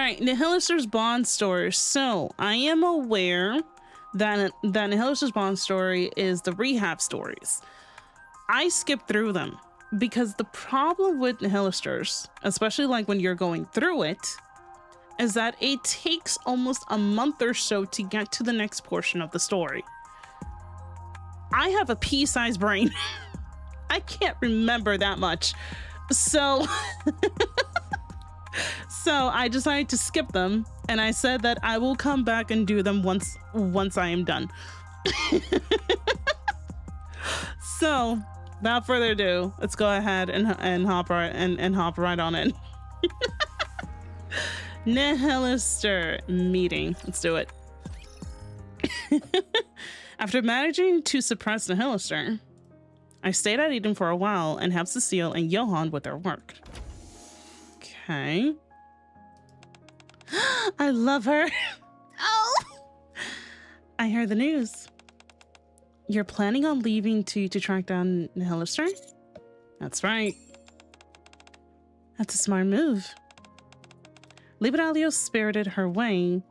right, Nihilister's bond story. So I am aware that Nihilister's bond story is the rehab stories. I skipped through them because the problem with Nihilisters, especially like when you're going through it, is that it takes almost a month or so to get to the next portion of the story. I have a pea-sized brain. I can't remember that much. So, so I decided to skip them, and I said that I will come back and do them once I am done. So, without further ado, let's go ahead and hop right on in. Nihilister meeting. Let's do it. After managing to suppress Nihilister, I stayed at Eden for a while and helped Cecile and Johan with their work. Okay. I love her. Oh! I heard the news. You're planning on leaving to track down Nihilister? That's right. That's a smart move. Liberalia spirited her way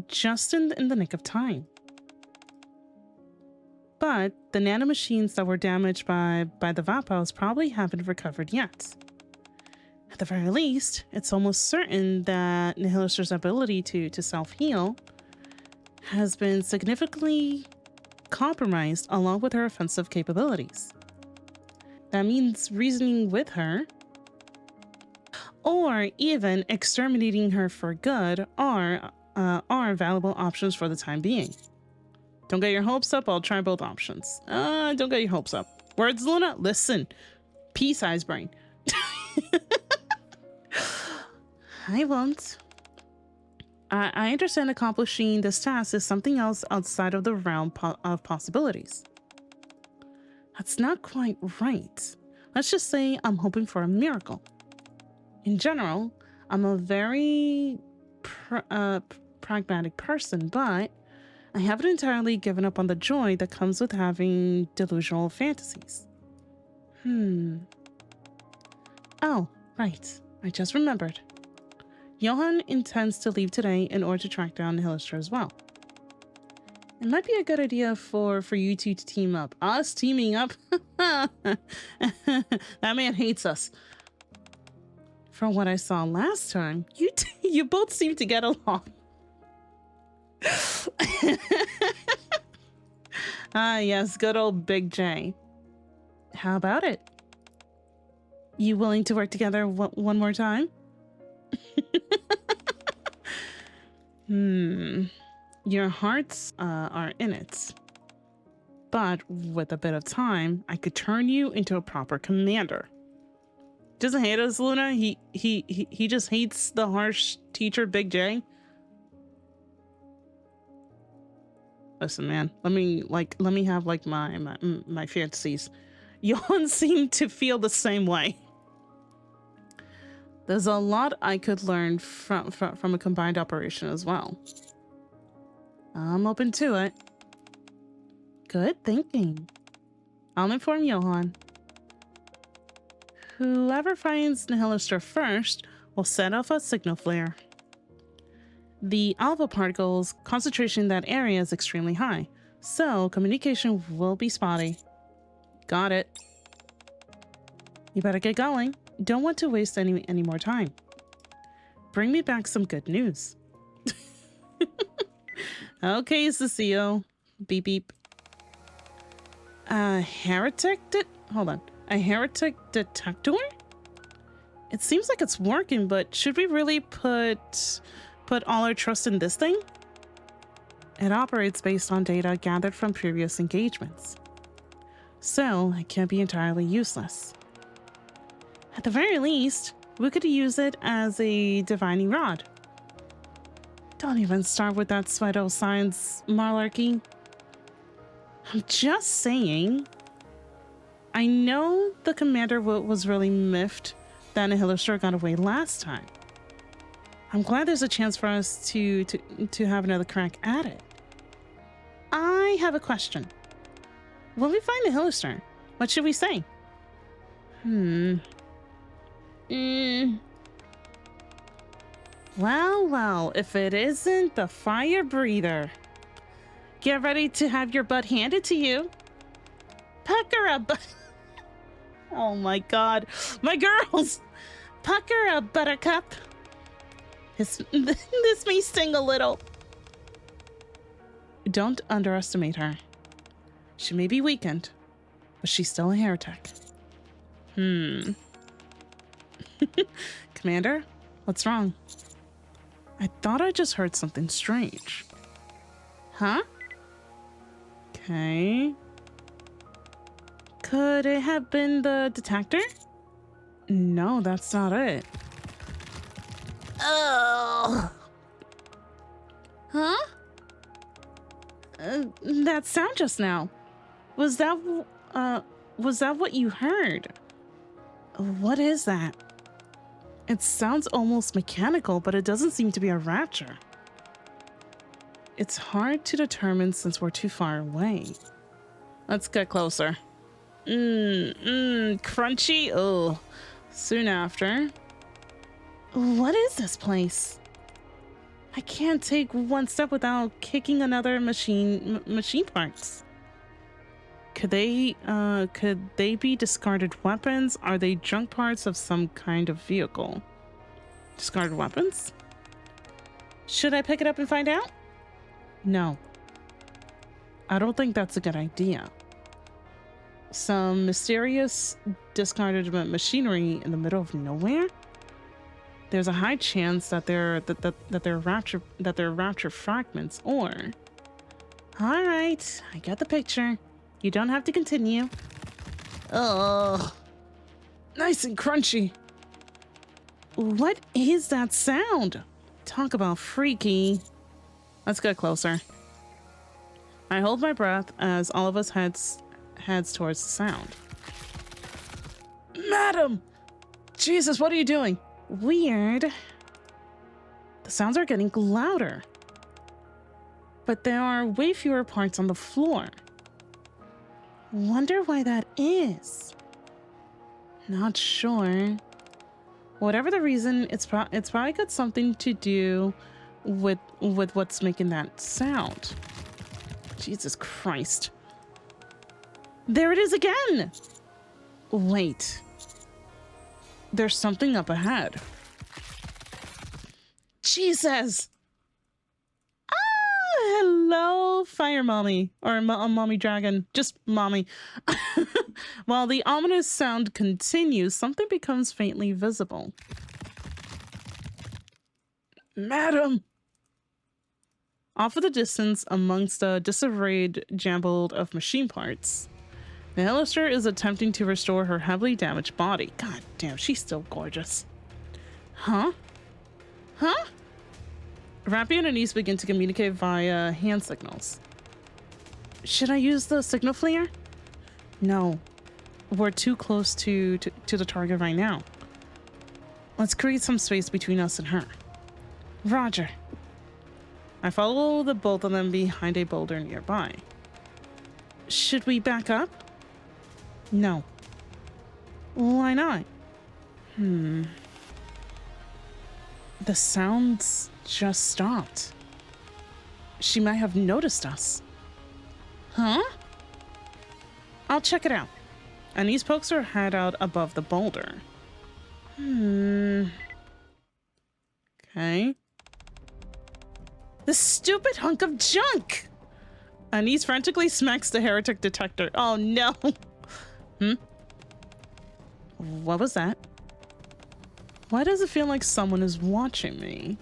just in the nick of time. But the nanomachines that were damaged by the Vapos probably haven't recovered yet. At the very least, it's almost certain that Nihilister's ability to self-heal has been significantly compromised along with her offensive capabilities. That means reasoning with her, or even exterminating her for good, are valuable options for the time being. Don't get your hopes up. I'll try both options. Don't get your hopes up. Words, Luna? Listen. Pea-sized brain. I won't. I understand accomplishing this task is something else outside of the realm of possibilities. That's not quite right. Let's just say I'm hoping for a miracle. In general, I'm a very pragmatic person, but I haven't entirely given up on the joy that comes with having delusional fantasies. Oh, right. I just remembered. Johan intends to leave today in order to track down Nihilister as well. It might be a good idea for you two to team up. Us teaming up? That man hates us. From what I saw last time, you both seem to get along. Ah, yes, good old Big J. How about it? You willing to work together one more time? Your hearts are in it. But with a bit of time, I could turn you into a proper commander. Doesn't hate us, Luna. He just hates the harsh teacher, Big J. Listen, man. Let me have like my fantasies. Johan seemed to feel the same way. There's a lot I could learn from a combined operation as well. I'm open to it. Good thinking. I'll inform Johan. Whoever finds Nihilister first will set off a signal flare. The alpha particles concentration in that area is extremely high, so communication will be spotty. Got it. You better get going. Don't want to waste any more time. Bring me back some good news. Okay, Cecile. Beep beep. A heretic detector? It seems like it's working, but should we really put all our trust in this thing? It operates based on data gathered from previous engagements, so it can't be entirely useless. At the very least, we could use it as a divining rod. Don't even start with that pseudoscience malarkey. I'm just saying. I know the commander was really miffed that Nihilister got away last time. I'm glad there's a chance for us to have another crack at it. I have a question. When we find Nihilister, what should we say? Well, well, if it isn't the fire breather. Get ready to have your butt handed to you. Pucker up. Oh my god. My girls! Pucker up, buttercup. This may sting a little. Don't underestimate her. She may be weakened, but she's still a heretic. Commander, what's wrong? I thought I just heard something strange. Huh? Okay. Could it have been the detector? No, that's not it. Oh. Huh? That sound just now. Was that what you heard? What is that? It sounds almost mechanical, but it doesn't seem to be a rapture. It's hard to determine since we're too far away. Let's get closer. Crunchy. Oh, soon after. What is this place? I can't take one step without kicking another machine parts. Could they be discarded weapons? Are they junk parts of some kind of vehicle? Discarded weapons? Should I pick it up and find out? No. I don't think that's a good idea. Some mysterious discarded machinery in the middle of nowhere? There's a high chance that they're rapture fragments, or... Alright, I got the picture. You don't have to continue. Oh, nice and crunchy. What is that sound? Talk about freaky. Let's get closer. I hold my breath as all of us heads towards the sound. Madam! Jesus, what are you doing? Weird. The sounds are getting louder. But there are way fewer parts on the floor. Wonder why that is. Not sure. Whatever the reason, it's probably got something to do with what's making that sound. Jesus Christ. There it is again! Wait. There's something up ahead. Jesus! Ah, hello, fire mommy. Or mommy dragon. Just mommy. While the ominous sound continues, something becomes faintly visible. Madam! Off in the distance, amongst a disarrayed jumble of machine parts, the Nihilister is attempting to restore her heavily damaged body. God damn, she's still gorgeous. Huh? Huh? Rappy and Anise begin to communicate via hand signals. Should I use the signal flare? No. We're too close to the target right now. Let's create some space between us and her. Roger. I follow the both of them behind a boulder nearby. Should we back up? No. Why not? The sounds just stopped. She might have noticed us. Huh? I'll check it out. Anise pokes her head out above the boulder. Okay. This stupid hunk of junk! Anise frantically smacks the heretic detector. Oh no! What was that? Why does it feel like someone is watching me?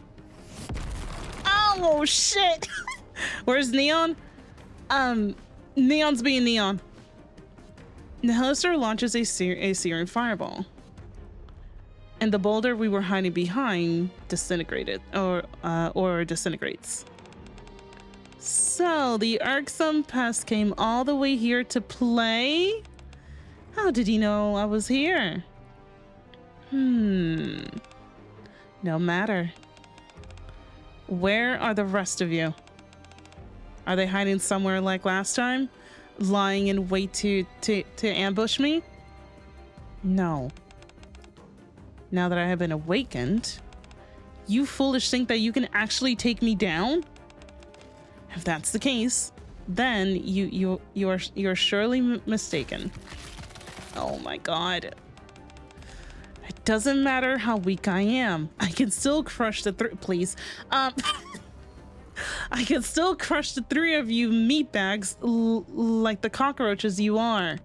Oh shit! Where's Neon? Neon's being Neon. Nihilister launches a searing fireball. And the boulder we were hiding behind disintegrated, or disintegrates. So the irksome pest came all the way here to play? How did he know I was here? No matter. Where are the rest of you? Are they hiding somewhere like last time? Lying in wait to ambush me? No. Now that I have been awakened, You foolish think that you can actually take me down? If that's the case, then you're surely mistaken. Oh my god. It doesn't matter how weak I am. I can still crush the please. I can still crush the three of you meatbags like the cockroaches you are.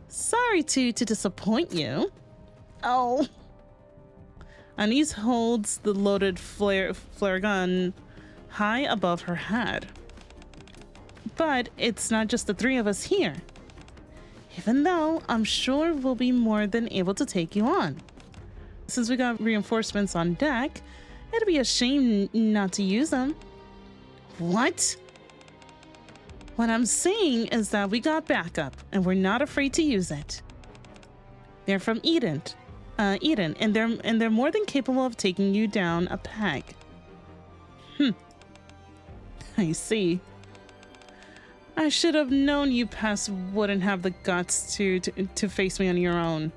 Sorry to disappoint you. Oh. Anise holds the loaded flare gun high above her head. But it's not just the three of us here. Even though I'm sure we'll be more than able to take you on. Since we got reinforcements on deck, it'd be a shame not to use them. What? What I'm saying is that we got backup and we're not afraid to use it. They're from Eden, and they're more than capable of taking you down a peg. I see. I should have known you pests wouldn't have the guts to face me on your own.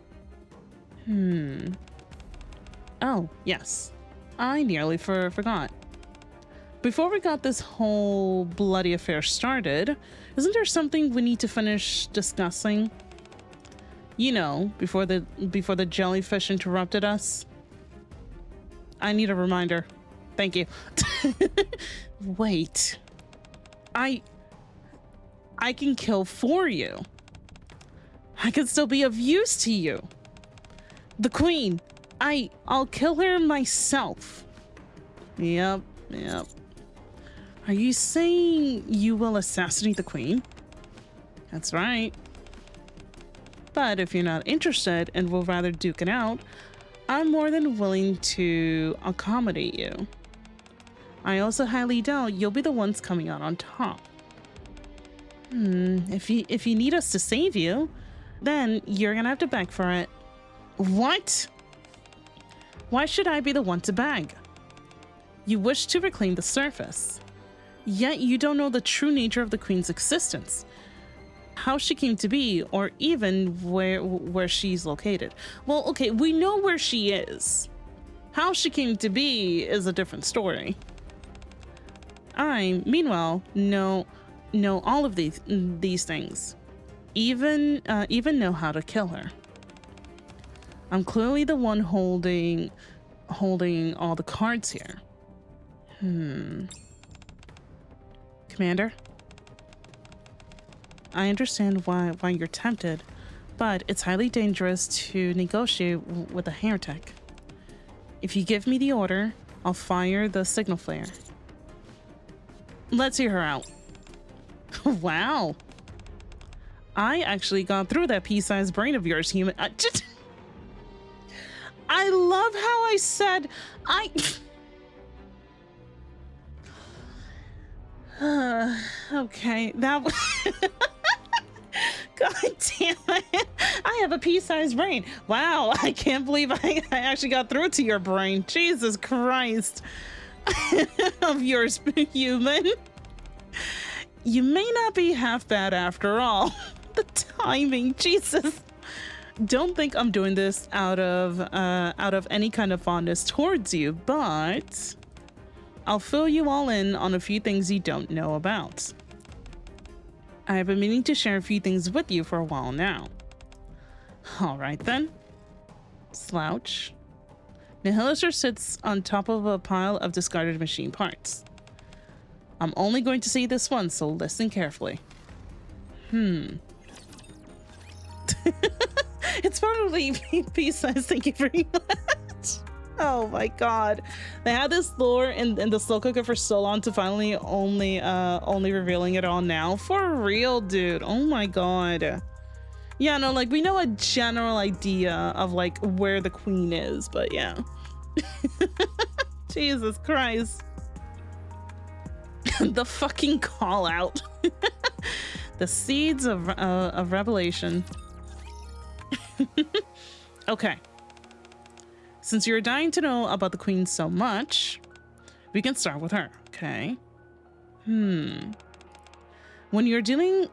Oh, yes. I nearly forgot. Before we got this whole bloody affair started, isn't there something we need to finish discussing? You know, before the jellyfish interrupted us? I need a reminder. Thank you. Wait. I can kill for you. I can still be of use to you. The queen. I'll kill her myself. Yep. Are you saying you will assassinate the queen? That's right. But if you're not interested and will rather duke it out, I'm more than willing to accommodate you. I also highly doubt you'll be the ones coming out on top. If you need us to save you, then you're gonna have to beg for it. What? Why should I be the one to beg? You wish to reclaim the surface, yet you don't know the true nature of the queen's existence, how she came to be, or even where she's located. Well, okay, we know where she is. How she came to be is a different story. I, meanwhile, know all of these things, even know how to kill her. I'm clearly the one holding all the cards here. Commander, I understand why you're tempted, but it's highly dangerous to negotiate with a heretic. If you give me the order, I'll fire the signal flare. Let's hear her out. Wow. I actually got through that pea-sized brain of yours, human. I love how I said okay, that was God damn it. I have a pea-sized brain. Wow, I can't believe I actually got through to your brain. Jesus Christ. Of yours, human. You may not be half bad after all. The timing, Jesus. Don't think I'm doing this out of any kind of fondness towards you, but I'll fill you all in on a few things you don't know about. I have been meaning to share a few things with you for a while now. All right then. Slouch. Nihilister sits on top of a pile of discarded machine parts. I'm only going to say this once, so listen carefully. It's probably pea-sized. Thank you very much. Oh my god. They had this lore in the slow cooker for so long to finally only revealing it all now. For real, dude. Oh my god. Yeah, no, like we know a general idea of like where the queen is, but yeah. Jesus Christ. The fucking call out. The seeds of revelation. Okay. Since you're dying to know about the queen so much, we can start with her, okay? When you're dealing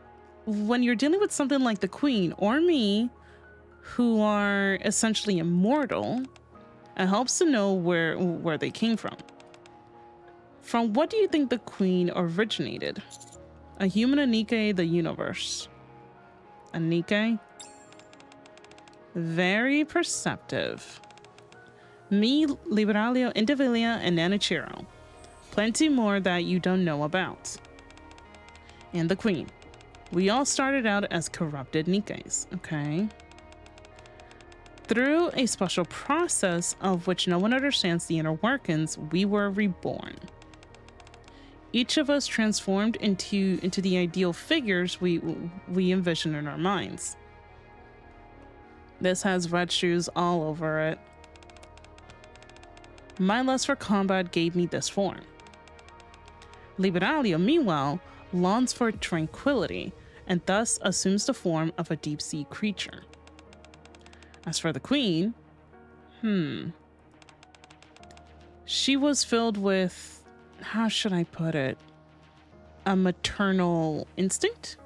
with something like the queen or me, who are essentially immortal, It helps to know where they came from. From what do you think the queen originated? A human, a Nikke, the universe. A Nikke? Very perceptive. Me, Liberalia, Indivilia, and Nanichiro. Plenty more that you don't know about. And the queen. We all started out as corrupted Nikkes, okay? Through a special process of which no one understands the inner workings, we were reborn. Each of us transformed into the ideal figures we envision in our minds. This has red shoes all over it. My lust for combat gave me this form. Liberalia, meanwhile, longs for tranquility and thus assumes the form of a deep-sea creature. As for the queen, she was filled with, how should I put it, a maternal instinct?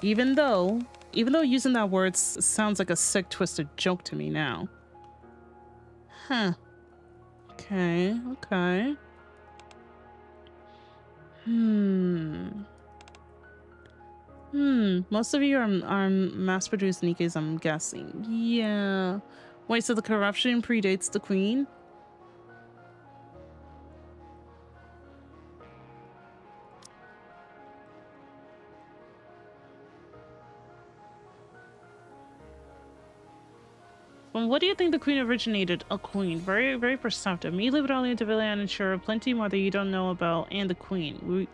Even though using that word sounds like a sick, twisted joke to me now. Huh. Okay. Most of you are mass-produced Nikkes, I'm guessing. Yeah. Wait, so the corruption predates the queen? Well, what do you think the queen originated? A queen. Very, very perceptive. Me, Liberalia, Devillian, and sure, plenty more that you don't know about, and the queen.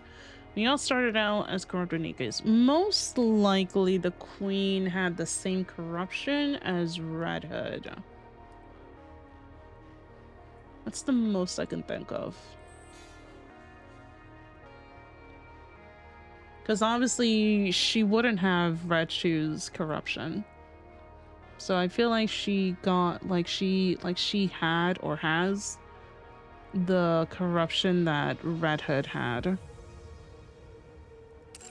We all started out as corrupted Nikkes. Most likely the queen had the same corruption as Red Hood. That's the most I can think of. Because obviously she wouldn't have Red Shoe's corruption. So I feel like she got, like she had or has the corruption that Red Hood had.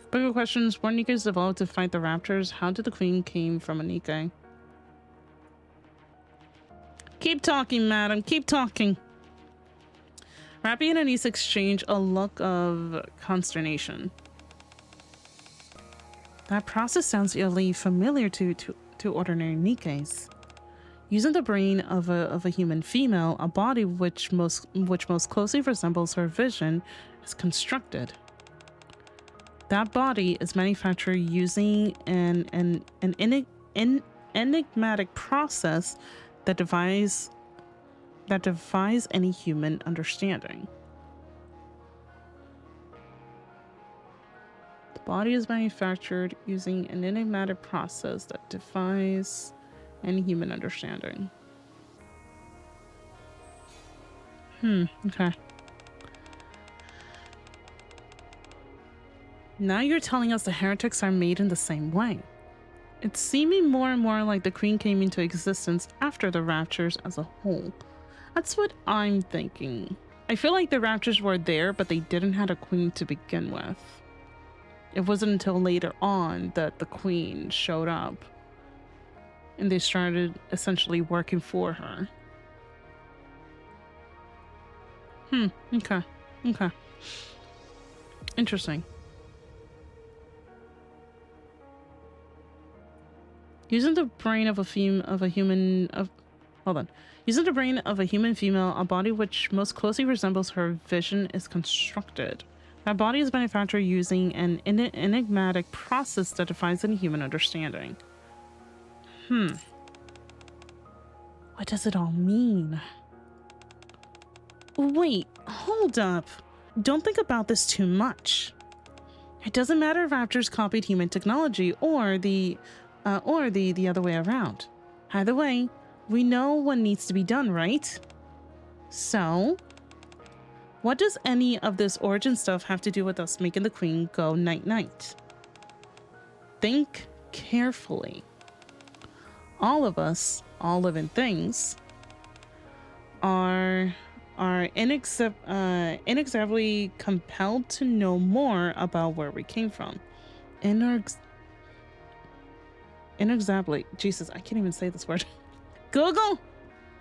Bigger questions, were Nikkes developed to fight the Raptors? How did the queen came from a Nikke? Keep talking, madam, keep talking. Rappy and Anise exchange a look of consternation. That process sounds eerily familiar to ordinary Nikkes. Using the brain of a human female, a body which most closely resembles her vision is constructed. That body is manufactured using an enigmatic process that defies any human understanding. The body is manufactured using an enigmatic process that defies any human understanding. Okay. Now you're telling us the heretics are made in the same way. It's seeming more and more like the queen came into existence after the Raptures as a whole. That's what I'm thinking. I feel like the Raptors were there, but they didn't have a queen to begin with. It wasn't until later on that the queen showed up and they started essentially working for her. Okay. Interesting. Using the brain of a human female, a body which most closely resembles her vision is constructed. That body is manufactured using an enigmatic process that defies any human understanding. What does it all mean? Wait, hold up. Don't think about this too much. It doesn't matter if Raptors copied human technology or the other way around. Either way, we know what needs to be done, right? So, what does any of this origin stuff have to do with us making the queen go night-night? Think carefully. All of us, all living things, are inexorably compelled to know more about where we came from. Inexorably. Jesus, I can't even say this word. Google,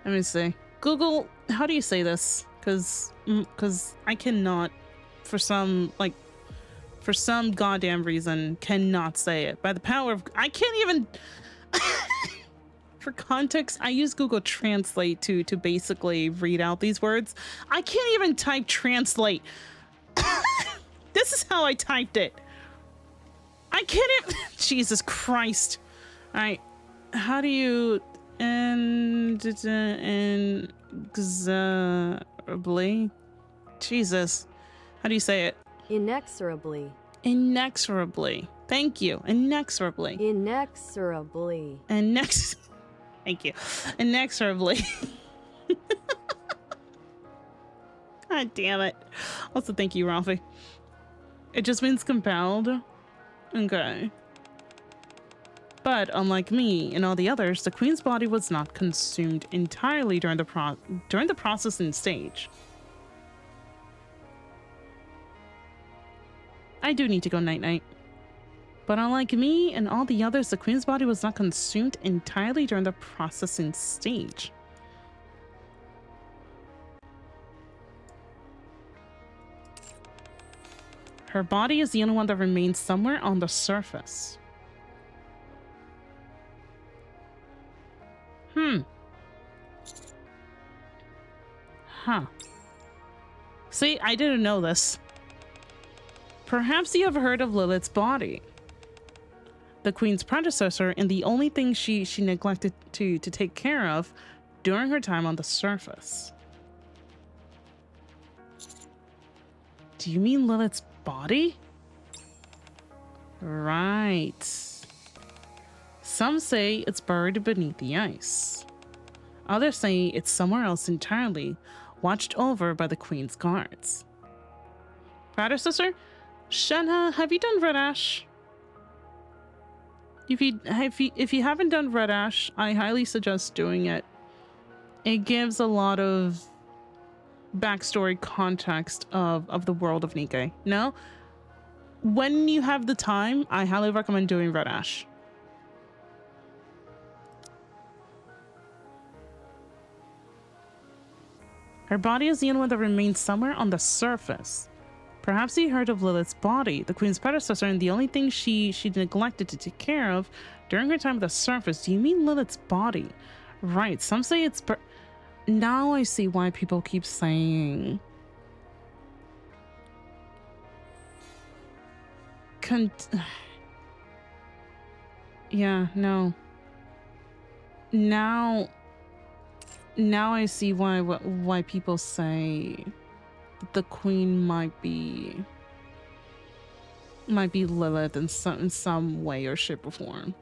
Let me see. Google, how do you say this? Because I cannot, for some goddamn reason, cannot say it. By the power of, I can't even. For context, I use Google Translate to basically read out these words. I can't even type translate. This is how I typed it. I can't even. Jesus Christ. All right. How do you inexorably? Jesus. How do you say it? Inexorably. Inexorably. Thank you. Inexorably. Inexorably. Thank you. Inexorably. God damn it. Also, thank you, Ralphie. It just means compelled. Okay. But unlike me and all the others, the queen's body was not consumed entirely during the processing stage. I do need to go night-night. But unlike me and all the others, the queen's body was not consumed entirely during the processing stage. Her body is the only one that remains somewhere on the surface. Huh. See, I didn't know this. Perhaps you have heard of Lilith's body, the queen's predecessor, and the only thing she neglected to take care of during her time on the surface. Do you mean Lilith's body? Right. Some say it's buried beneath the ice. Others say it's somewhere else entirely, watched over by the queen's guards. Predecessor? Shenhe, have you done Red Ash? If you haven't done Red Ash, I highly suggest doing it. It gives a lot of backstory context of the world of Nikke. No? When you have the time, I highly recommend doing Red Ash. Her body is the only one that remains somewhere on the surface. Perhaps you heard of Lilith's body, the queen's predecessor, and the only thing she neglected to take care of during her time on the surface. Do you mean Lilith's body? Right, some say it's now I see why people keep saying yeah, no. Now I see why people say that the queen might be Lilith in some way or shape or form.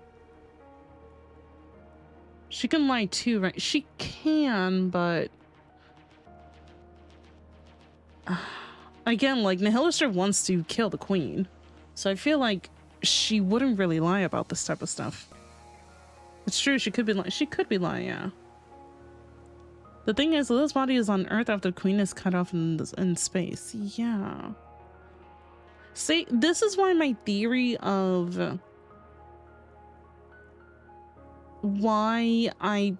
She can lie too, right? She can, but again, like, Nihilister wants to kill the queen, so I feel like she wouldn't really lie about this type of stuff. It's true, she could be lying, yeah. The thing is, Lilith's body is on Earth after the queen is cut off in space. Yeah. See, this is why my theory of why I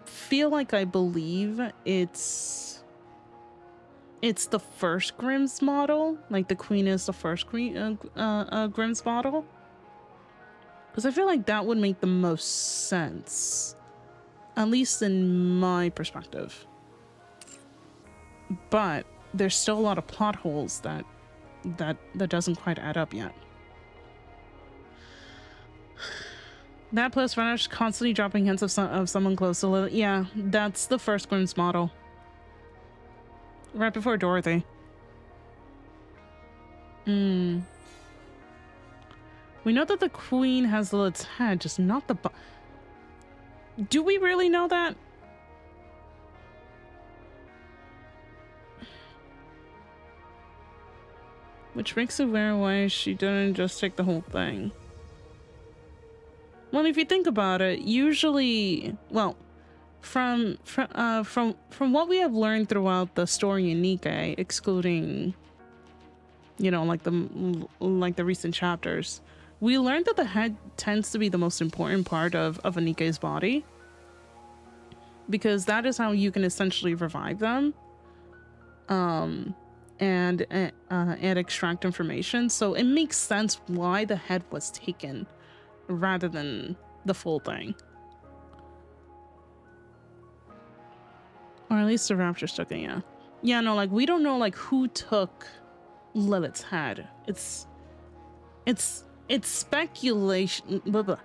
feel like I believe it's the first Grimm's model, like the queen is the first Grimm's model, because I feel like that would make the most sense, at least in my perspective. But there's still a lot of plot holes that doesn't quite add up yet. That plus Vanish constantly dropping hints of someone close to Lilith. Yeah, that's the first Grimm's model. Right before Dorothy. We know that the queen has Lilith's head, just not the Do we really know that? Which makes it aware why she didn't just take the whole thing. Well, if you think about it, usually, well, from what we have learned throughout the story in Nikke, excluding, you know, like the recent chapters, we learned that the head tends to be the most important part of a Nikke's body. because that is how you can essentially revive them, and extract information. So it makes sense why the head was taken rather than the full thing. Or at least the raptors took it, yeah. Yeah, no, like, we don't know, like, who took Lilith's head. It's speculation. Blah, blah.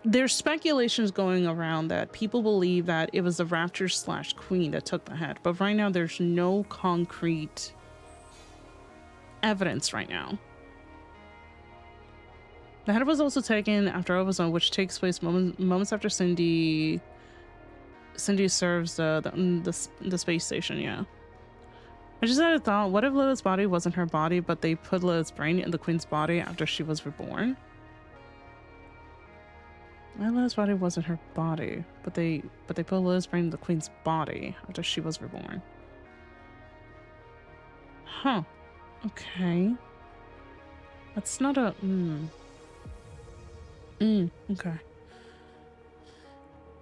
There's speculations going around that people believe that it was the raptor / queen that took the head. But right now, there's no concrete evidence right now. The head was also taken after Ozone, which takes place moments after Cindy serves the space station. Yeah, I just had a thought. What if Lilith's body wasn't her body, but they put Lilith's brain in the queen's body after she was reborn? Lilith's body wasn't her body, but they put Lilith's brain in the queen's body after she was reborn. Huh. Okay. That's not a okay.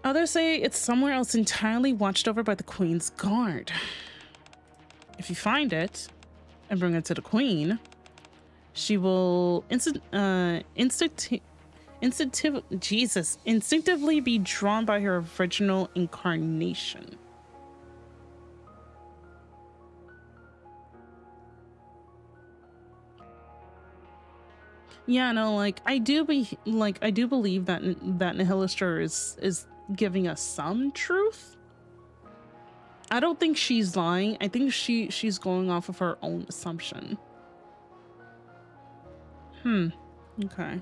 Others say it's somewhere else entirely watched over by the Queen's Guard. If you find it and bring it to the Queen, she will instinctively be drawn by her original incarnation. Yeah, no, like I do believe that Nihilister is giving us some truth. I don't think she's lying. I think she's going off of her own assumption. Okay.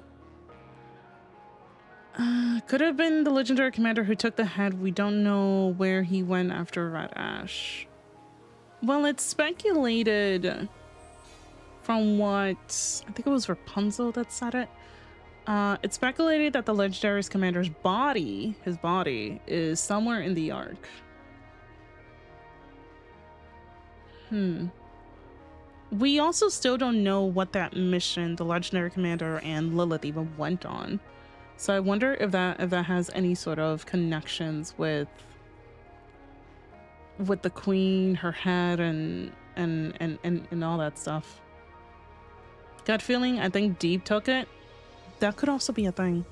Could have been the legendary commander who took the head. We don't know where he went after Red Ash. Well, it's speculated from what I think it was Rapunzel that said it. It's speculated that the legendary commander's body, his body, is somewhere in the Ark. We also still don't know what that mission the legendary commander and Lilith even went on. So I wonder if that has any sort of connections with the queen, her head, and all that stuff. Gut feeling, I think Deep took it. That could also be a thing.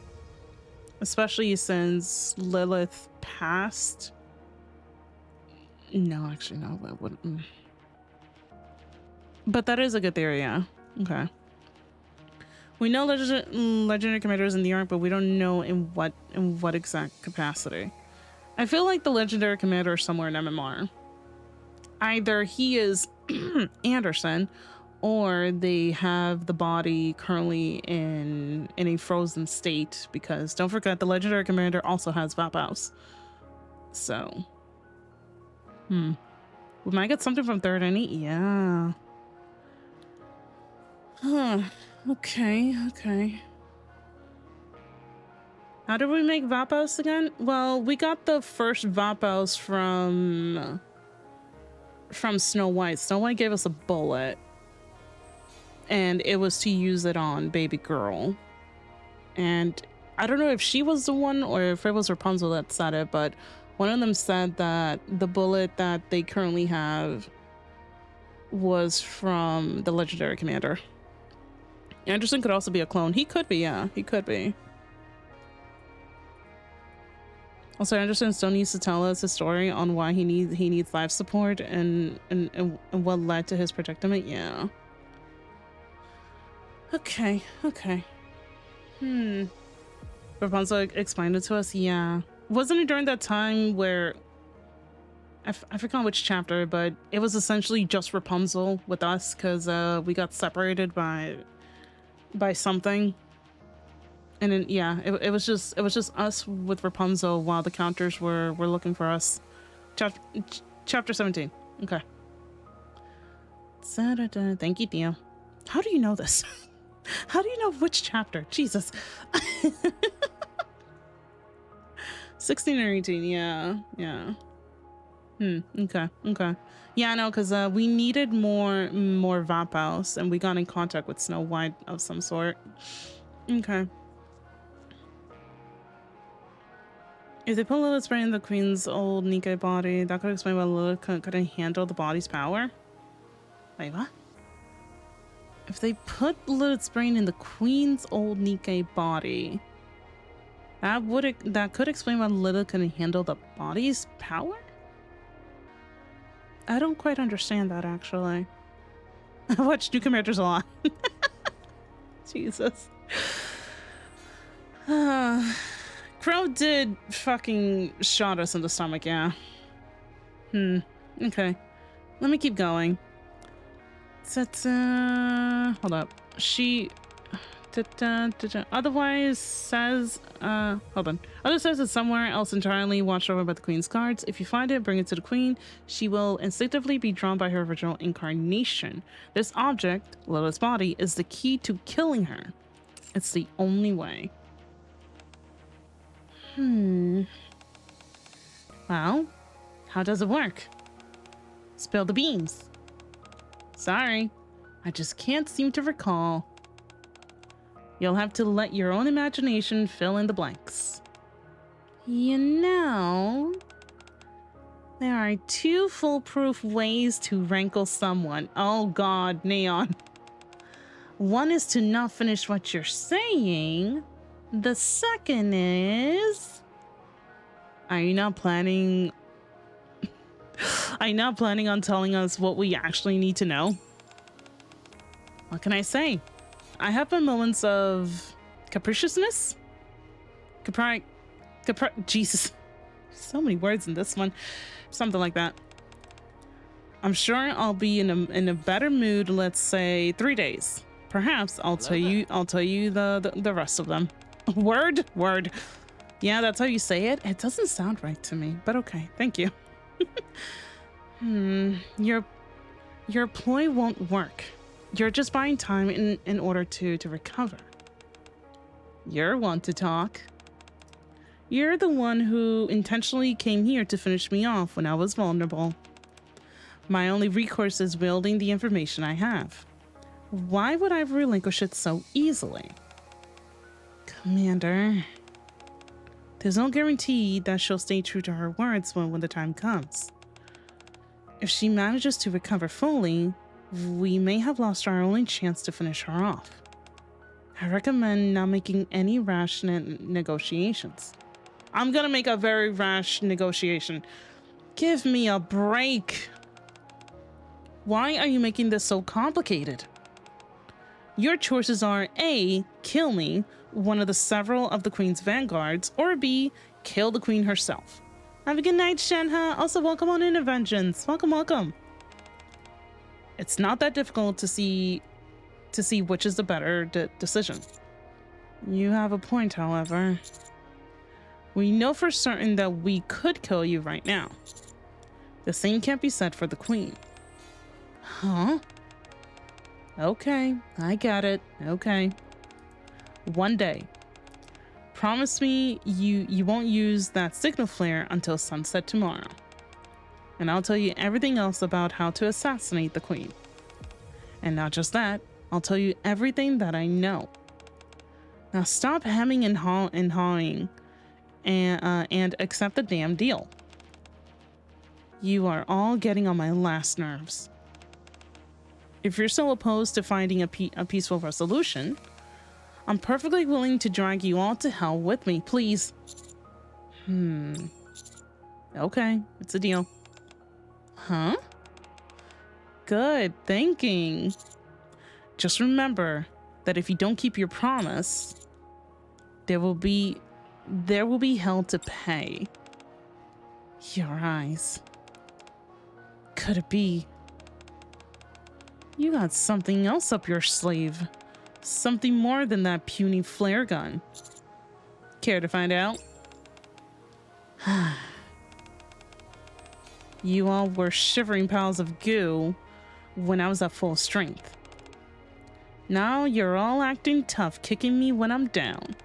Especially since Lilith passed. No, actually, no. It wouldn't. But that is a good theory, yeah. Okay. We know legendary commanders in the Ark, but we don't know in what exact capacity. I feel like the legendary commander is somewhere in MMR. Either he is Anderson, or they have the body currently in a frozen state, because don't forget the legendary commander also has Vapouse. So, we might get something from Third Any. Yeah. Huh. Okay. How did we make Vapouse again? Well, we got the first Vapouse from Snow White. Snow White gave us a bullet, and it was to use it on baby girl. And I don't know if she was the one or if it was Rapunzel that said it, but one of them said that the bullet that they currently have was from the legendary commander. Anderson could also be a clone. He could be, yeah. He could be. Also, Anderson still needs to tell us his story on why he needs life support and what led to his predicament. Yeah. Okay. Rapunzel explained it to us. Yeah. Wasn't it during that time where I forgot which chapter, but it was essentially just Rapunzel with us because we got separated by something, and then yeah, it was just us with Rapunzel while the counters were looking for us. Chapter 17. Okay. Thank you, Theo. How do you know this? How do you know which chapter? Jesus. 16 or 18. Yeah. Okay. Yeah, I know, because we needed more Vapouse, and we got in contact with Snow White of some sort. Okay. If they put Lilith's brain in the queen's old Nikke body, that could explain why Lilith couldn't handle the body's power. Wait, what? If they put Lilith's brain in the queen's old Nikke body, that could explain why Lilith couldn't handle the body's power? I don't quite understand that, actually. I watched New Commanders a lot. Jesus. Crow did fucking shot us in the stomach, yeah. Okay. Let me keep going. Hold up. She... Otherwise says... hold on. Other says it's somewhere else entirely, watched over by the queen's guards. If you find it, bring it to the queen. She will instinctively be drawn by her original incarnation. This object, Lilith's body, is the key to killing her. It's the only way. Well, how does it work? Spill the beans. Sorry, I just can't seem to recall. You'll have to let your own imagination fill in the blanks. You know, there are 2 foolproof ways to rankle someone. Oh God, Neon. One is to not finish what you're saying. The second is... Are you not planning on telling us what we actually need to know? What can I say? I have my moments of capriciousness? Jesus. So many words in this one. Something like that. I'm sure I'll be in a better mood, let's say 3 days. Perhaps I'll tell you the rest of them. Word. Yeah, that's how you say it. It doesn't sound right to me, but okay, thank you. Your ploy won't work. You're just buying time in order to recover. You're one to talk. You're the one who intentionally came here to finish me off when I was vulnerable. My only recourse is wielding the information I have. Why would I relinquish it so easily? Commander, there's no guarantee that she'll stay true to her words when the time comes. If she manages to recover fully, we may have lost our only chance to finish her off. I recommend not making any rash negotiations. I'm gonna make a very rash negotiation. Give me a break. Why are you making this so complicated? Your choices are A, kill me, one of the several of the Queen's vanguards, or B, kill the Queen herself. Have a good night, Shenhe. Also, welcome on in, Vengeance. Welcome. It's not that difficult to see which is the better decision. You have a point, however. We know for certain that we could kill you right now. The same can't be said for the Queen. Huh? Okay, I got it. Okay. One day. Promise me you won't use that signal flare until sunset tomorrow. And I'll tell you everything else about how to assassinate the Queen. And not just that, I'll tell you everything that I know. Now stop hemming and hawing and accept the damn deal. You are all getting on my last nerves. If you're so opposed to finding a peaceful resolution, I'm perfectly willing to drag you all to hell with me, please. Okay, it's a deal. Huh? Good thinking. Just remember that if you don't keep your promise, there will be hell to pay. Your eyes. Could it be? You got something else up your sleeve. Something more than that puny flare gun. Care to find out? You all were shivering piles of goo when I was at full strength. Now you're all acting tough, kicking me when I'm down.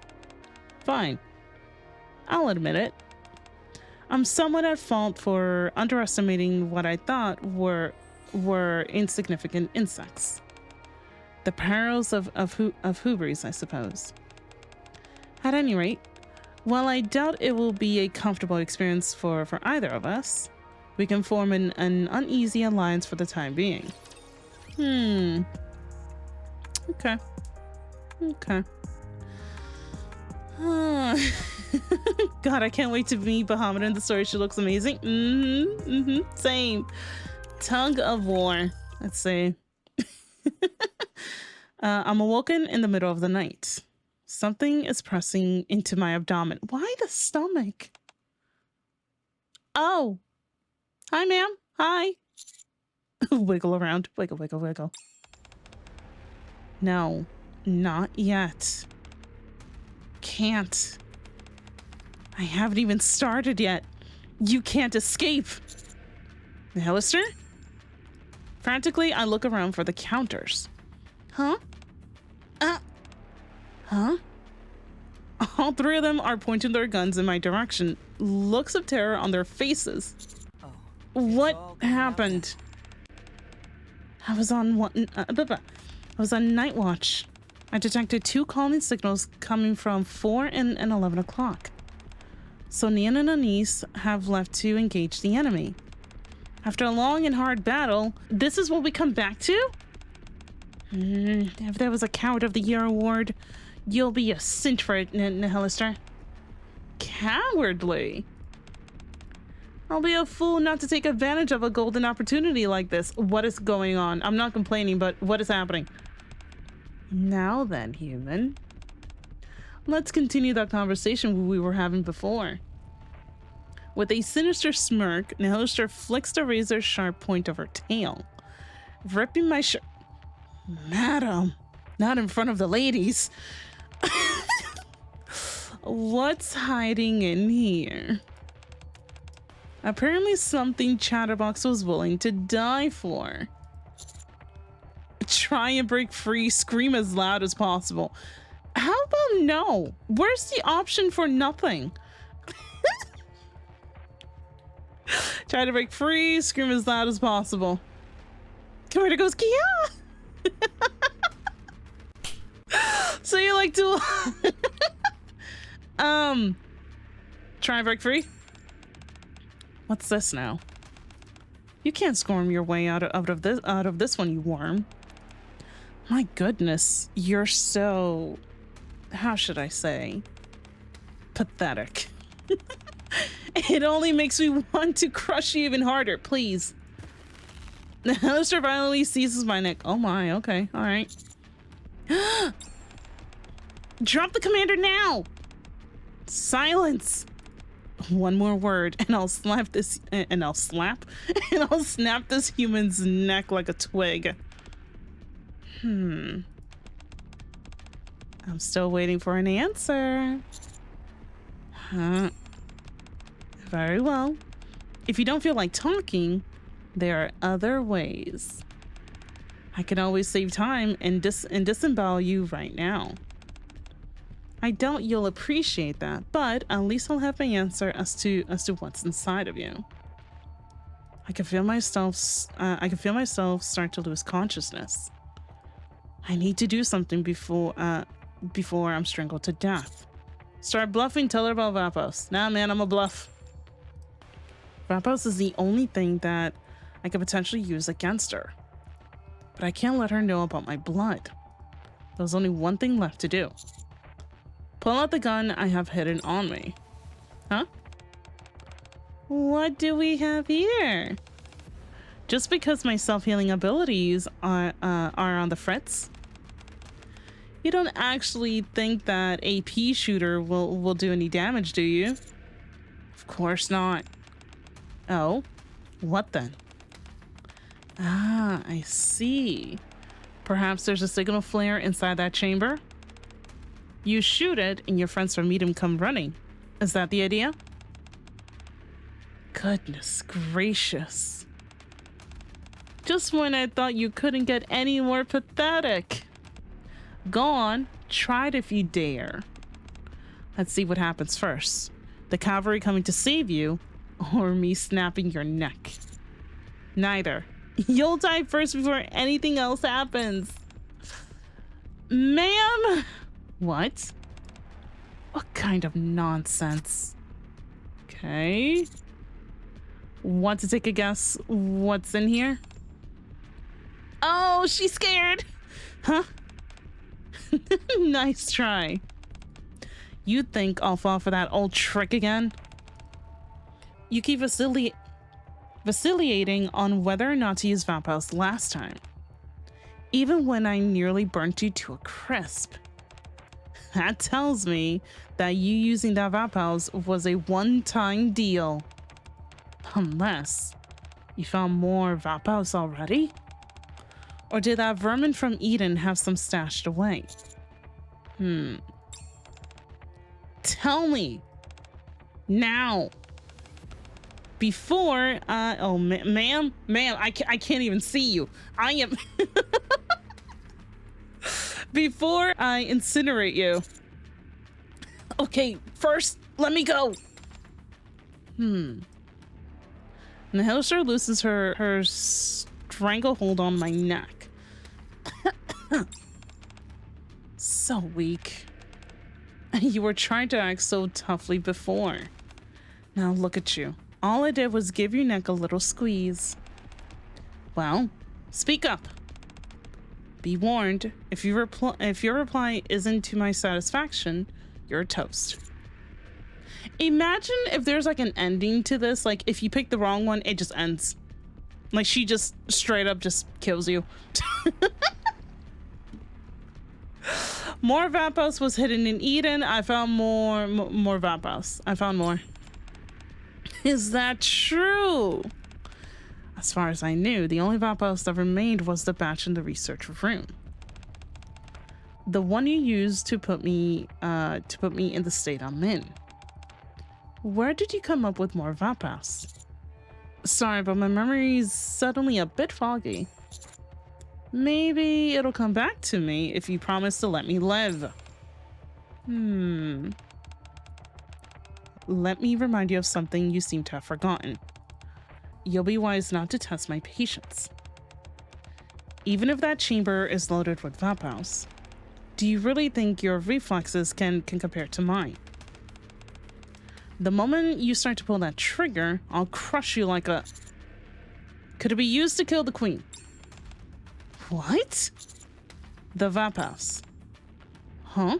Fine. I'll admit it. I'm somewhat at fault for underestimating what I thought were insignificant insects. The perils of hubris, I suppose. At any rate, While I doubt it will be a comfortable experience for either of us, we can form an uneasy alliance for the time being. Okay. Okay. God, I can't wait to meet Bahamut in the story. She looks amazing. Same. Tug of war. Let's see. I'm awoken in the middle of the night. Something is pressing into my abdomen. Why the stomach? Oh. Hi, ma'am. Hi. Wiggle around. Wiggle, wiggle, wiggle. No, not yet. Can't. I haven't even started yet. You can't escape. Nihilister? Frantically, I look around for the counters. Huh? Huh? All three of them are pointing their guns in my direction. Looks of terror on their faces. What happened? I was on night watch. I detected 2 calling signals coming from 4 and 11 o'clock. So Nian and Anise have left to engage the enemy. After a long and hard battle, this is what we come back to? If there was a Coward of the Year award, you'll be a cinch for it, Nihilister. Cowardly? I'll be a fool not to take advantage of a golden opportunity like this. What is going on? I'm not complaining, but what is happening? Now then, human. Let's continue that conversation we were having before. With a sinister smirk, Nihilister flicks the razor-sharp point of her tail, ripping my shirt. Madam, not in front of the ladies. What's hiding in here? Apparently something Chatterbox was willing to die for. Try and break free, scream as loud as possible. How about no? Where's the option for nothing? Try to break free, scream as loud as possible. Commander goes, Kia! So you like to try and break free? What's this now? You can't squirm your way out of this one, you worm. My goodness, you're so, how should I say, pathetic. It only makes me want to crush you even harder, please. The Nihilister violently seizes my neck. Oh my, okay, all right. Drop the commander now! Silence! One more word and I'll snap this human's neck like a twig. I'm still waiting for an answer. Huh. Very well. If you don't feel like talking, there are other ways. I can always save time and disembowel you right now. I doubt you'll appreciate that, but at least I'll have my answer as to what's inside of you. I can feel myself start to lose consciousness. I need to do something before I'm strangled to death. Start bluffing, tell her about Vapos. Nah, man, I'm a bluff. Vapos is the only thing that I could potentially use against her. But I can't let her know about my blood. There's only one thing left to do. Pull out the gun I have hidden on me. Huh? What do we have here? Just because my self-healing abilities are on the fritz? You don't actually think that a pea shooter will do any damage, do you? Of course not. Oh, what then? Ah, I see. Perhaps there's a signal flare inside that chamber? You shoot it and your friends from Medium come running. Is that the idea? Goodness gracious. Just when I thought you couldn't get any more pathetic. Go on, try it if you dare. Let's see what happens first. The cavalry coming to save you, or me snapping your neck. Neither. You'll die first before anything else happens. Ma'am? What? What kind of nonsense? Okay. Want to take a guess what's in here? Oh, she's scared. Huh? Nice try. You think I'll fall for that old trick again? You keep vacillating on whether or not to use Vapouse last time, even when I nearly burnt you to a crisp. That tells me that you using that Vapouse was a one-time deal. Unless you found more Vapouse already? Or did that vermin from Eden have some stashed away? Tell me now. Before, oh, ma'am, I can't even see you. I am. Before I incinerate you. Okay, first, let me go. Nihilister loosens her stranglehold on my neck. So weak. You were trying to act so toughly before. Now look at you. All I did was give your neck a little squeeze. Well, speak up. Be warned, if your reply isn't to my satisfaction, you're toast. Imagine if there's like an ending to this, like if you pick the wrong one, it just ends. Like she just straight up just kills you. More Vapouse was hidden in Eden. I found more Vapouse. I found more. Is that true? As far as I knew, the only Vapouse that remained was the batch in the research room. The one you used to put me in the state I'm in. Where did you come up with more Vapouse? Sorry, but my memory's suddenly a bit foggy. Maybe it'll come back to me if you promise to let me live. Let me remind you of something you seem to have forgotten. You'll be wise not to test my patience. Even if that chamber is loaded with Vapouse, do you really think your reflexes can compare to mine? The moment you start to pull that trigger, I'll crush you like a... Could it be used to kill the queen? What? The Vapouse. Huh?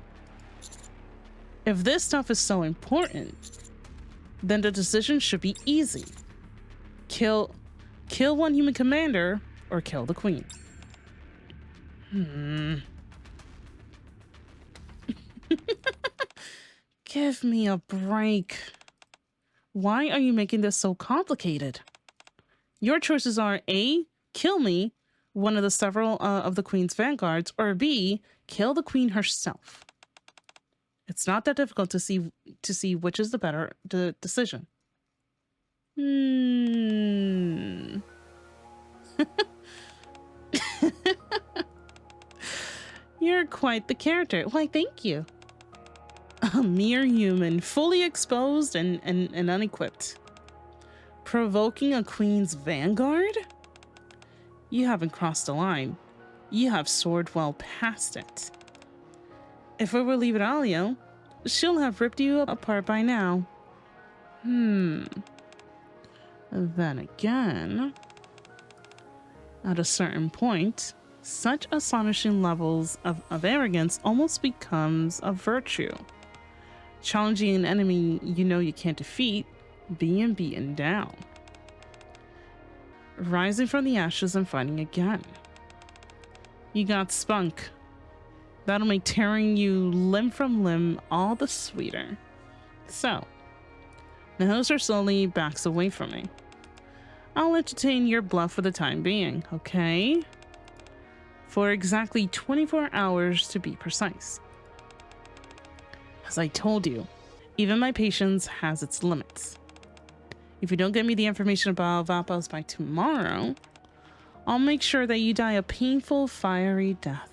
If this stuff is so important, then the decision should be easy. Kill one human commander or kill the queen. Give me a break. Why are you making this so complicated? Your choices are A, kill me, one of the several of the queen's vanguards, or B, kill the queen herself. It's not that difficult to see which is the better decision. You're quite the character. Why, thank you. A mere human, fully exposed and unequipped. Provoking a queen's vanguard? You haven't crossed the line. You have soared well past it. If it were Liberalia, she'll have ripped you apart by now. Then again, at a certain point, such astonishing levels of arrogance almost becomes a virtue. Challenging an enemy you know you can't defeat, being beaten down. Rising from the ashes and fighting again. You got spunk. That'll make tearing you limb from limb all the sweeter. So, Nihilister slowly backs away from me. I'll entertain your bluff for the time being, okay? For exactly 24 hours to be precise. As I told you, even my patience has its limits. If you don't get me the information about Vapouse by tomorrow, I'll make sure that you die a painful, fiery death.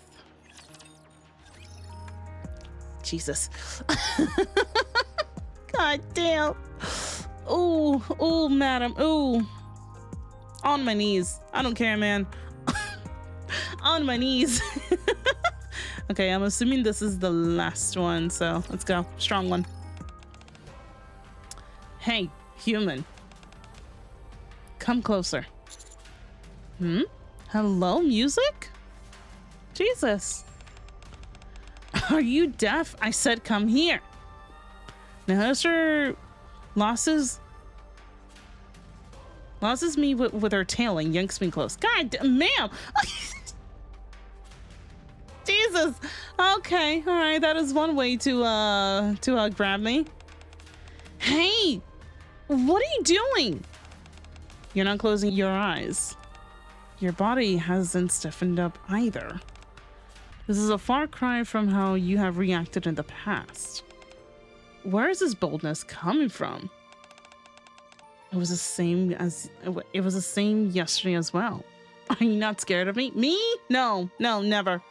Jesus. God damn. Ooh, madam. Ooh. On my knees. I don't care, man. On my knees. Okay, I'm assuming this is the last one, so let's go. Strong one. Hey, human. Come closer. Hello, music? Jesus. Are you deaf? I said come here. Nihilister losses me with her tail and yanks me close. God, ma'am. Jesus. Okay, all right. That is one way to grab me. Hey, what are you doing? You're not closing your eyes. Your body hasn't stiffened up either. This is a far cry from how you have reacted in the past. Where is this boldness coming from? It was the same yesterday as well. Are you not scared of me? Me? No, never.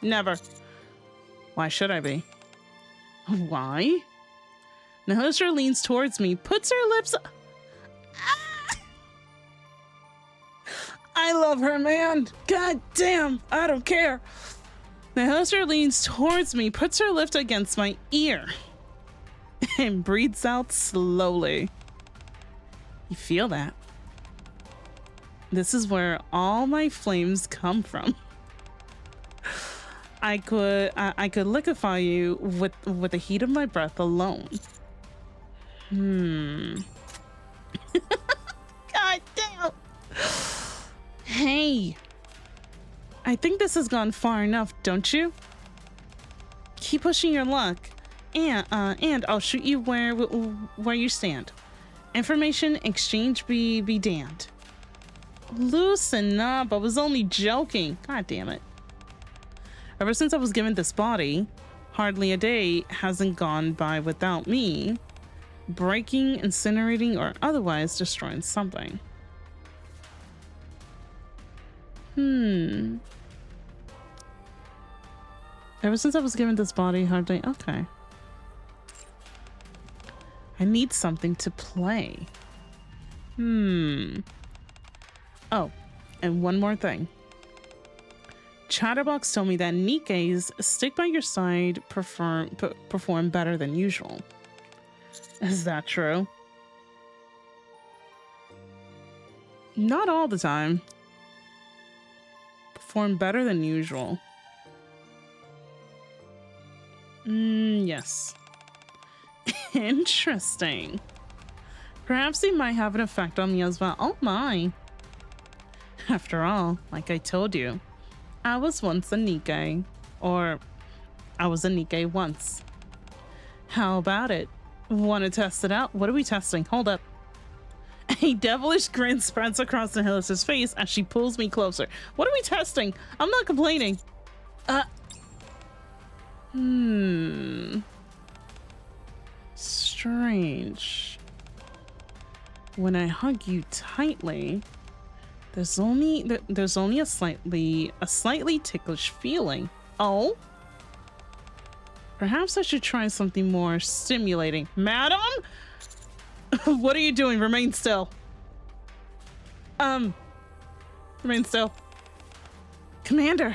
Why should I be? Why? Nihilister leans towards me, puts her lips. I love her, man. God damn, I don't care. Nihilister leans towards me, puts her lips against my ear, and breathes out slowly. You feel that? This is where all my flames come from. I could liquefy you with the heat of my breath alone. God damn. Hey. I think this has gone far enough, don't you? Keep pushing your luck, and I'll shoot you where you stand. Information exchange be damned. Loosen up, I was only joking. God damn it. Ever since I was given this body, hardly a day hasn't gone by without me breaking, incinerating, or otherwise destroying something. Ever since I was given this body, hardly... Okay. I need something to play. Oh, and one more thing. Chatterbox told me that Nikke's stick by your side perform better than usual. Is that true? Not all the time. Perform better than usual. Yes. Interesting. Perhaps they might have an effect on me as well. Oh my. After all, like I told you, I was once a Nikke. Or I was a Nikke once. How about it? Want to test it out? What are we testing? Hold up. A devilish grin spreads across Nihilister's face as she pulls me closer. What are we testing? I'm not complaining. Strange. When I hug you tightly, there's only a slightly ticklish feeling. Oh? Perhaps I should try something more stimulating. Madam? What are you doing? Remain still. Remain still. Commander.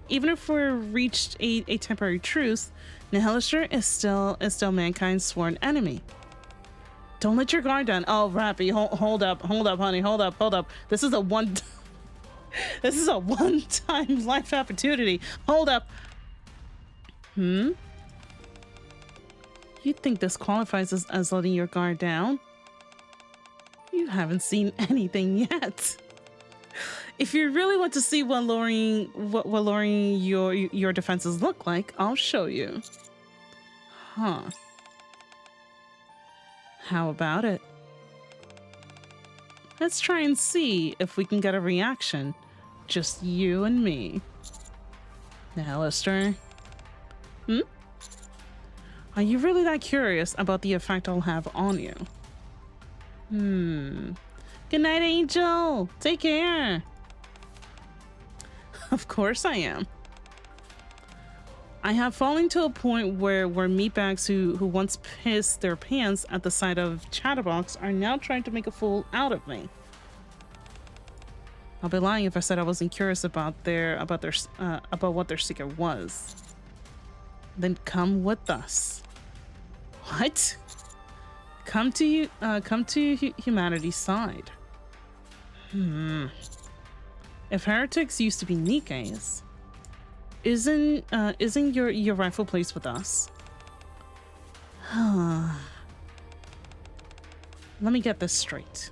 Even if we're reached a temporary truce, Nihilister is still mankind's sworn enemy. Don't let your guard down. Oh, Rappy, hold up, honey, hold up. This is a one-time life opportunity. Hold up. You think this qualifies as letting your guard down? You haven't seen anything yet. If you really want to see what lowering your defenses look like, I'll show you. Huh. How about it? Let's try and see if we can get a reaction. Just you and me. Nihilister. Are you really that curious about the effect I'll have on you? Good night, Angel. Take care. Of course I am. I have fallen to a point where meatbags who once pissed their pants at the sight of Chatterbox are now trying to make a fool out of me. I'll be lying if I said I wasn't curious about what their secret was. Then come with us. What? Come to humanity's side. If heretics used to be Nikkes, isn't your rightful place with us? Let me get this straight.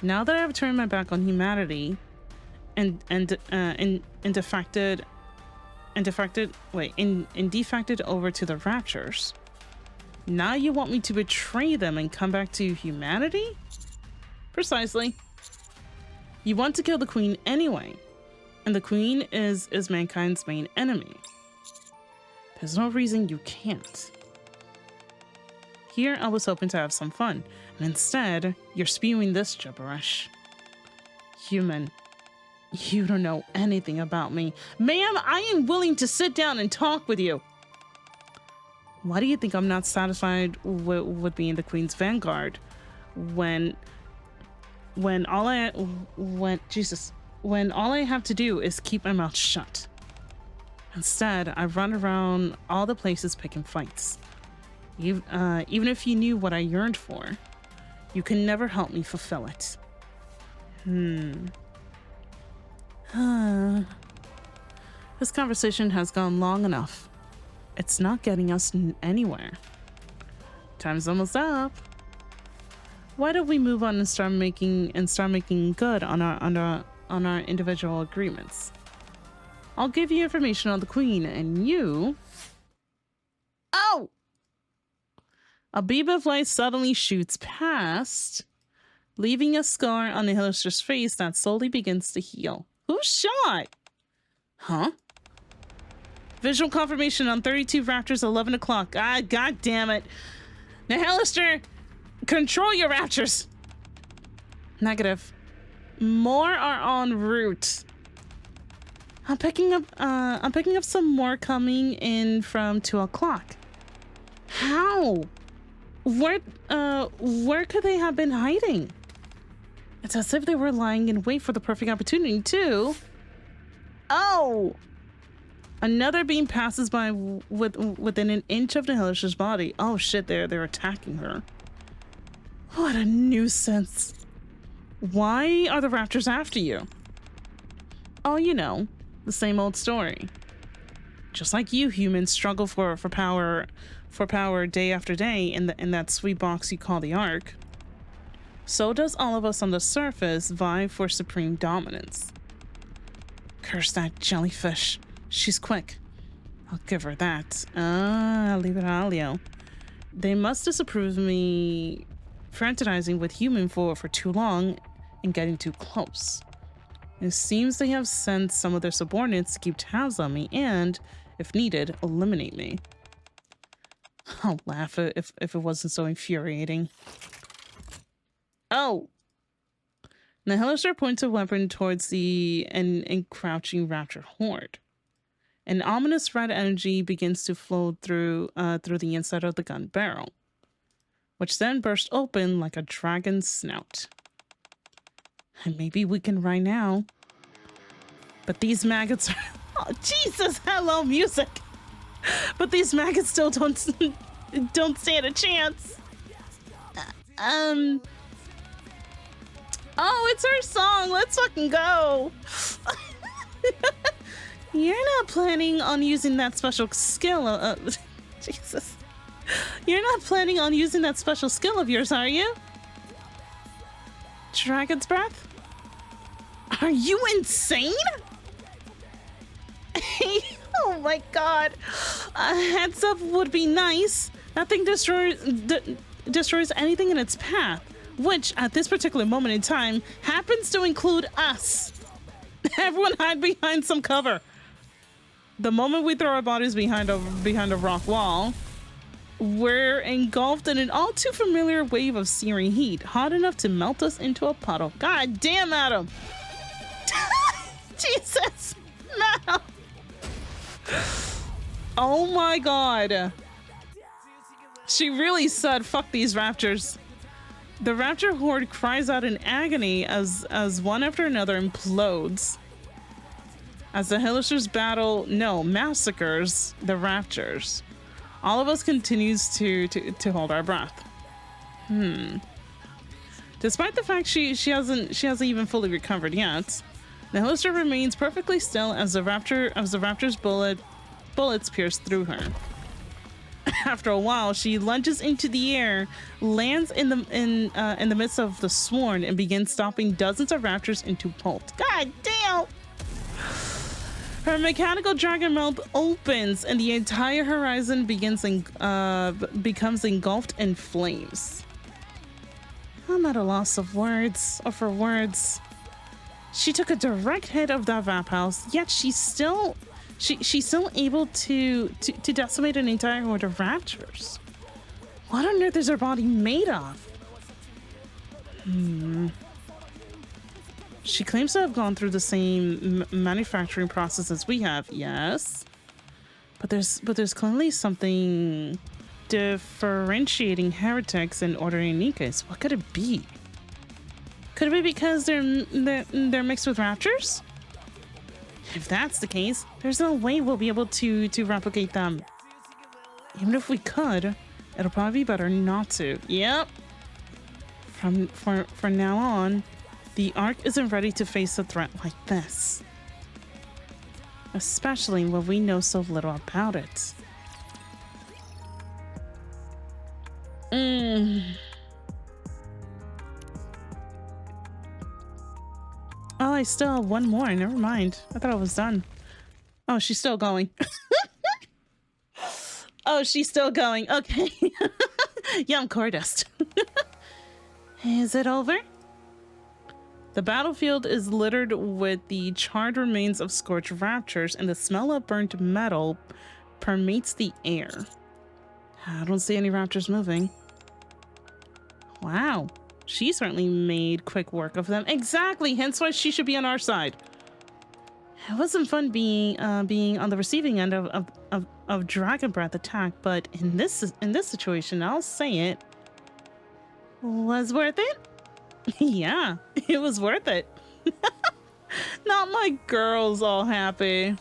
Now that I have turned my back on humanity and defected over to the Raptures, now you want me to betray them and come back to humanity? Precisely. You want to kill the Queen anyway, and the Queen is mankind's main enemy. There's no reason you can't. Here I was hoping to have some fun, and instead you're spewing this gibberish. Human, you don't know anything about me. Ma'am, I am willing to sit down and talk with you. Why do you think I'm not satisfied with being the Queen's vanguard when all I have to do is keep my mouth shut? Instead, I run around all the places picking fights. Even if you knew what I yearned for, you can never help me fulfill it. This conversation has gone long enough. It's not getting us anywhere. Time's almost up. Why don't we move on and start making good on our individual agreements? I'll give you information on the Queen, and you. Oh! A beam of light suddenly shoots past, leaving a scar on the Nihilister's face that slowly begins to heal. Who shot? Huh? Visual confirmation on 32 Raptors, 11 o'clock. Ah, god damn it. Nihilister, control your Raptors. Negative. More are en route. I'm picking up some more coming in from 2 o'clock. How? Where could they have been hiding? It's as if they were lying in wait for the perfect opportunity too. Oh! Another beam passes by within an inch of the Nihilister's body. Oh shit, they're attacking her. What a nuisance. Why are the Raptors after you? Oh, you know, the same old story. Just like you humans struggle for power day after day in that sweet box you call the Ark, so does all of us on the surface vie for supreme dominance. Curse that jellyfish. She's quick. I'll give her that. Leave it alio. They must disapprove of me fraternizing with human for too long and getting too close. It seems they have sent some of their subordinates to keep tabs on me and, if needed, eliminate me. I'll laugh if it wasn't so infuriating. Oh! Nihilister points a weapon towards the encroaching Raptor horde. An ominous red energy begins to flow through the inside of the gun barrel, which then bursts open like a dragon's snout. And maybe we can right now. But these maggots are... Oh, Jesus! Hello, music! But these maggots still don't stand a chance. Oh, it's our song. Let's fucking go. You're not planning on using that special skill. Jesus. You're not planning on using that special skill of yours, are you? Dragon's Breath? Are you insane? Oh my god. A heads up would be nice. That thing destroys anything in its path, which at this particular moment in time happens to include us. Everyone hide behind some cover. The moment we throw our bodies behind a rock wall, we're engulfed in an all too familiar wave of searing heat, hot enough to melt us into a puddle. God damn, Adam! Jesus! No! Oh my god. She really said, fuck these Raptors. The raptor horde cries out in agony as one after another implodes. As the Nihilisters massacres the raptors. All of us continues to hold our breath. Despite the fact she hasn't even fully recovered yet, the Nihilister remains perfectly still as the raptor's bullets pierce through her. After a while, she lunges into the air, lands in the midst of the swarm, and begins stomping dozens of raptors into pulp. God damn! Her mechanical dragon mouth opens, and the entire horizon becomes engulfed in flames. I'm at a loss of words, or for words. She took a direct hit of that Vap House, yet she's still able to decimate an entire horde of raptors. What on earth is her body made of? She claims to have gone through the same manufacturing process as we have, yes. But there's clearly something differentiating heretics and ordinary Nikkes. What could it be? Could it be because they're mixed with raptors? If that's the case, there's no way we'll be able to replicate them. Even if we could, it'll probably be better not to. Yep. From now on, the Ark isn't ready to face a threat like this. Especially when we know so little about it. Oh, I still have one more. Never mind. I thought I was done. Oh, she's still going. Oh, she's still going. Okay. Yum, core dust. Is it over? The battlefield is littered with the charred remains of scorched raptors, and the smell of burnt metal permeates the air. I don't see any raptors moving. Wow. She certainly made quick work of them. Exactly, hence why she should be on our side. It wasn't fun being on the receiving end of dragon breath attack, but in this situation, I'll say it was worth it. Yeah, it was worth it. Not my girls all happy.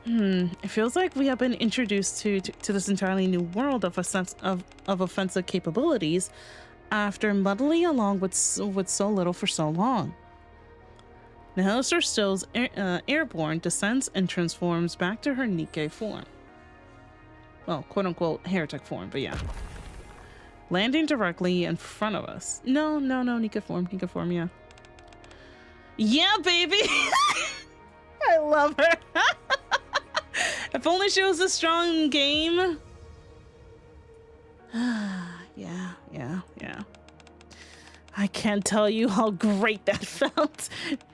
It feels like we have been introduced to this entirely new world of offensive capabilities after muddling along with so little for so long. Nihilister Still's airborne descends and transforms back to her Nikke form. Well, quote-unquote heretic form, but yeah. Landing directly in front of us. No, Nikke form, yeah. Yeah, baby! I love her. If only she was a strong game. Yeah. I can't tell you how great that felt.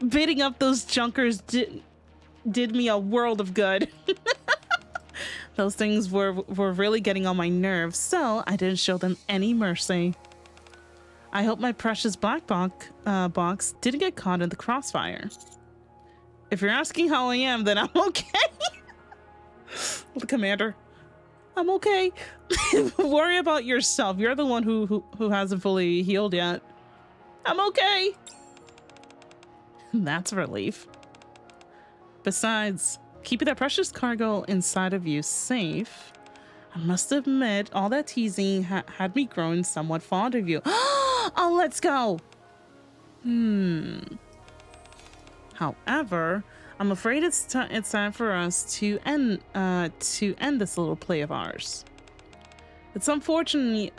Beating up those junkers did me a world of good. Those things were really getting on my nerves, so I didn't show them any mercy. I hope my precious black box didn't get caught in the crossfire. If you're asking how I am, then I'm okay. The commander, I'm okay. Worry about yourself. You're the one who hasn't fully healed yet. I'm okay. That's a relief. Besides, keeping that precious cargo inside of you safe, I must admit, all that teasing had me growing somewhat fond of you. Oh, let's go. However, I'm afraid it's time for us to end this little play of ours. It's unfortunate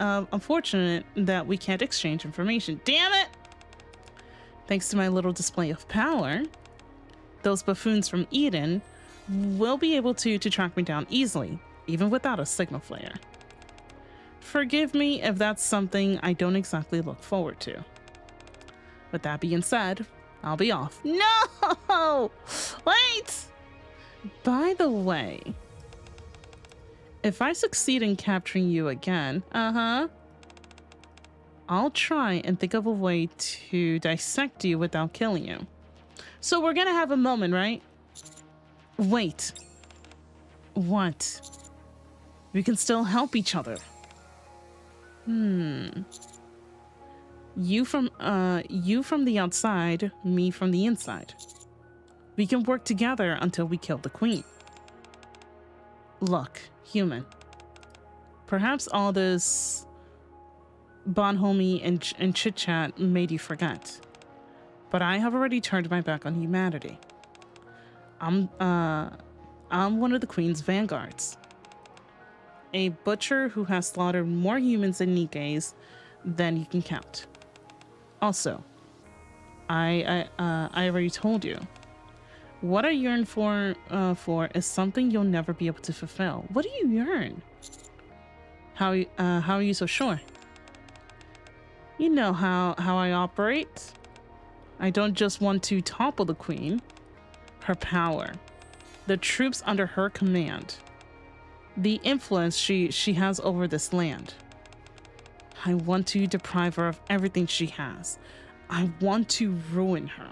that we can't exchange information. Damn it! Thanks to my little display of power, those buffoons from Eden will be able to track me down easily, even without a signal flare. Forgive me if that's something I don't exactly look forward to. With that being said, I'll be off. No! Wait! By the way, if I succeed in capturing you again, I'll try and think of a way to dissect you without killing you. So we're gonna have a moment, right? Wait. What? We can still help each other. You from the outside, me from the inside. We can work together until we kill the queen. Look, human. Perhaps all this bonhomie and chit-chat made you forget. But I have already turned my back on humanity. I'm one of the queen's vanguards. A butcher who has slaughtered more humans and Nikkes than you can count. Also, I already told you. What I yearn for is something you'll never be able to fulfill. What do you yearn? How are you so sure? You know how I operate. I don't just want to topple the queen. Her power, the troops under her command, the influence she has over this land. I want to deprive her of everything she has. I want to ruin her.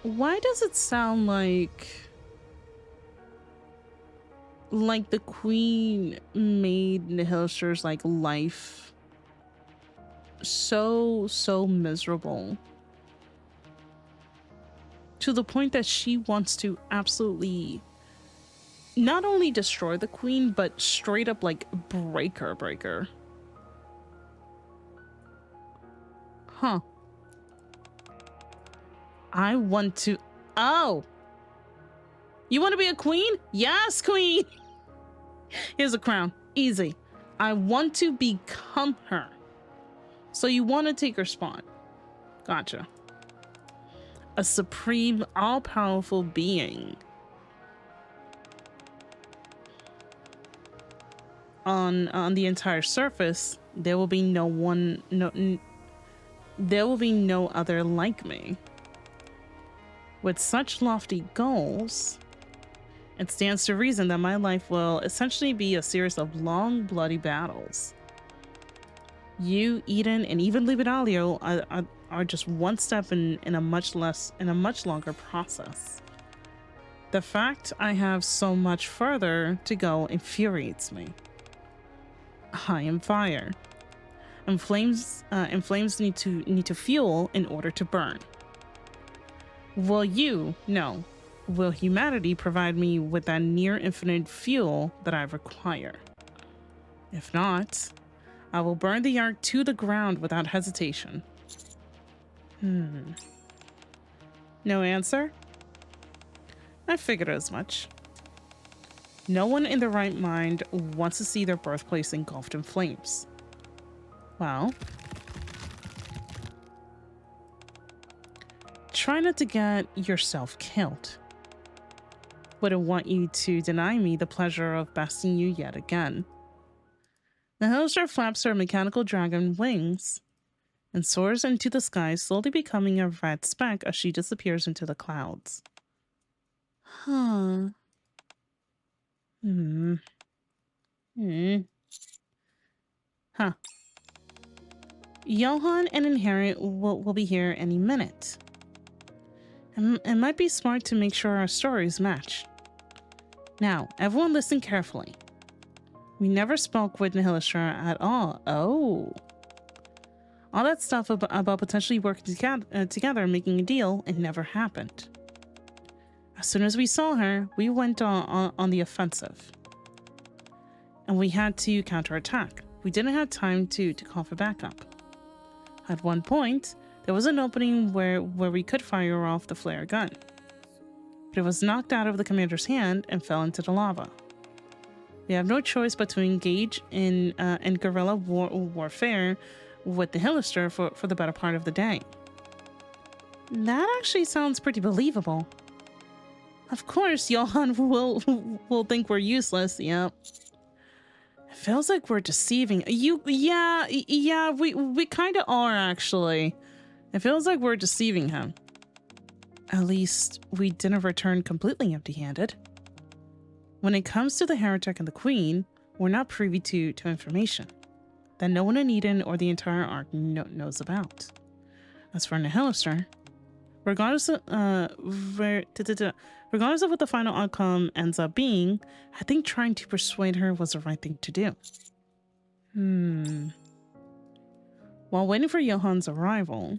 Why does it sound like the queen made Nihilister's like life so miserable to the point that she wants to absolutely not only destroy the queen, but straight up like break her. Huh. I want to... Oh! You want to be a queen? Yes, queen! Here's a crown. Easy. I want to become her. So you want to take her spot. Gotcha. A supreme, all-powerful being. On the entire surface, there will be there will be no other like me. With such lofty goals, it stands to reason that my life will essentially be a series of long, bloody battles. You, Eden, and even Libidalio are just one step in a much longer process. The fact I have so much further to go infuriates me. I am fire, and flames need to fuel in order to burn. Will humanity provide me with that near infinite fuel that I require? If not, I will burn the ark to the ground without hesitation. No answer? I figured as much. No one in their right mind wants to see their birthplace engulfed in flames. Well, try not to get yourself killed. Wouldn't want you to deny me the pleasure of besting you yet again. The Nihilister flaps her mechanical dragon wings and soars into the sky, slowly becoming a red speck as she disappears into the clouds. Huh. Huh. Johan and Inherent will be here any minute. It might be smart to make sure our stories match. Now, everyone listen carefully. We never spoke with Nihilister at all. Oh. All that stuff about potentially working together and making a deal, it never happened. As soon as we saw her, we went on the offensive. And we had to counterattack. We didn't have time to call for backup. At one point, there was an opening where we could fire off the flare gun. But it was knocked out of the commander's hand and fell into the lava. We have no choice but to engage in guerrilla warfare with the Nihilister for the better part of the day. That actually sounds pretty believable. Of course, Johan will think we're useless. Yep. It feels like we're deceiving you. Yeah, we kind of are actually. It feels like we're deceiving him. At least we didn't return completely empty-handed. When it comes to the heretic and the queen, we're not privy to information that no one in Eden or the entire Ark knows about. As for Nihilister, Regardless of regardless of what the final outcome ends up being, I think trying to persuade her was the right thing to do. While waiting for Johan's arrival,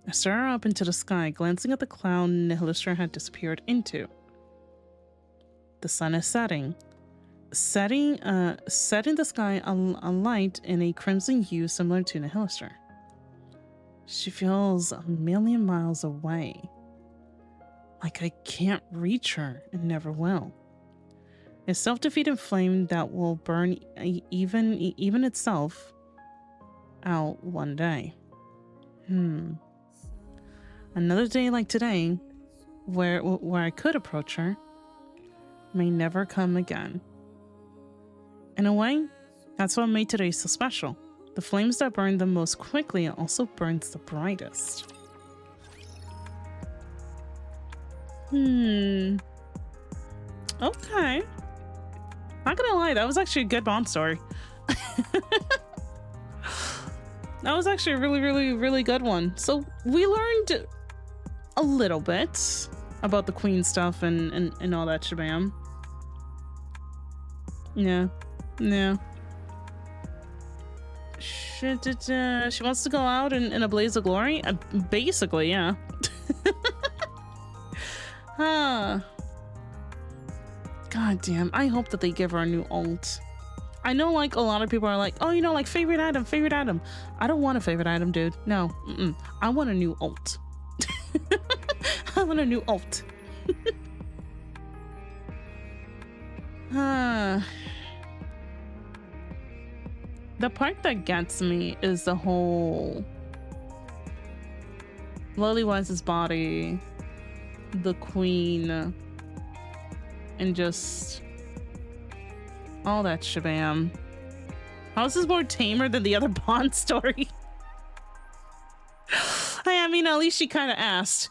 I stare up into the sky, glancing at the cloud Nihilister had disappeared into. The sun is setting the sky alight in a crimson hue similar to Nihilister. She feels a million miles away. Like I can't reach her and never will. A self-defeating flame that will burn even itself out one day. Another day like today, where I could approach her, may never come again. In a way, that's what made today so special. The flames that burn the most quickly also burns the brightest. Okay. Not gonna lie, that was actually a good Bond story. That was actually a really good one. So we learned a little bit about the queen stuff and all that shabam. Yeah. She wants to go out in a blaze of glory? Basically, yeah. God damn, I hope that they give her a new ult. I know, like, a lot of people are like, oh, you know, like, favorite item. I don't want a favorite item, dude. No, I want a new ult. I want a new ult. The part that gets me is the whole Lily-Wise's body, the queen, and just all that shabam. How is this more tamer than the other Bond story? I mean, at least she kind of asked.